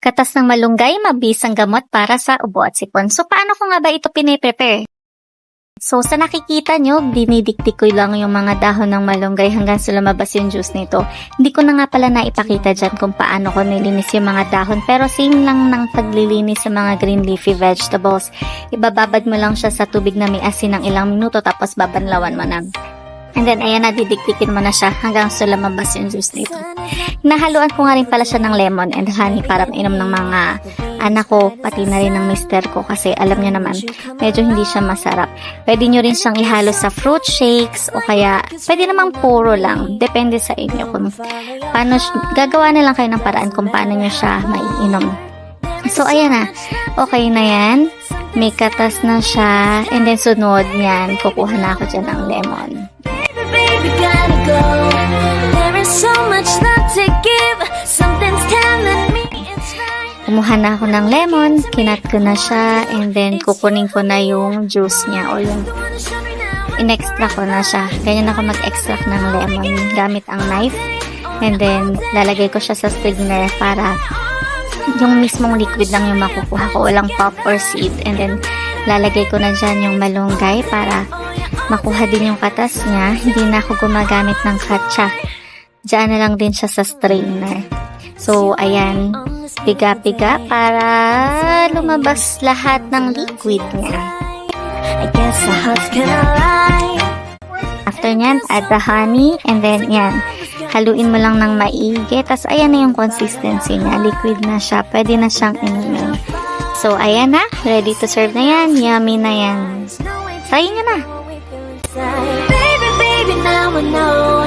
Katas ng malunggay, mabisang gamot para sa ubo at sipon. So, paano ko nga ba ito piniprepare? So, sa nakikita nyo, dinidiktik ko lang yung mga dahon ng malunggay hanggang sa lumabas yung juice nito. Hindi ko na nga pala naipakita dyan kung paano ko nilinis yung mga dahon. Pero same lang ng paglilinis sa mga green leafy vegetables. Ibababad mo lang siya sa tubig na may asin ng ilang minuto tapos babanlawan mo na. And then, ayan na, didiktikin mo na siya hanggang sa lumabas yung juice nito. Nahaluan ko nga rin pala siya ng lemon and honey para mainom ng mga anak ko, pati na rin ng mister ko kasi alam niyo naman, medyo hindi siya masarap. Pwede nyo rin siyang ihalo sa fruit shakes o kaya pwede namang puro lang. Depende sa inyo kung paano, gagawa na lang kayo ng paraan kung paano nyo siya maiinom. So, ayan na. Okay na yan. May katas na siya. And then, sunod niyan, kukuha na ako dyan ng lemon. Baby, gotta go. There is so much love to give. Something's telling me it's right. Kumuha na ako ng lemon, kinat ko na siya, and then kukunin ko na yung juice niya o yung in-extract ko na siya. Ganyan ako mag-extract ng lemon gamit ang knife. And then, lalagay ko siya sa strainer para yung mismong liquid lang yung makukuha ko, walang pulp or seed. And then, lalagay ko na dyan yung malunggay para makuha din yung katas niya. Hindi na ako gumagamit ng katsa. Diyan na lang din siya sa strainer. So, ayan. Piga-piga para lumabas lahat ng liquid niya. I guess the heart's gonna lie. After nyan, add the honey. And then, yan. Haluin mo lang ng maigi. Tapos, ayan na yung consistency niya. Liquid na siya. Pwede na siyang inumin. So, ayan na. Ready to serve na yan. Yummy na yan. Sayin nyo na. Baby, baby, now I know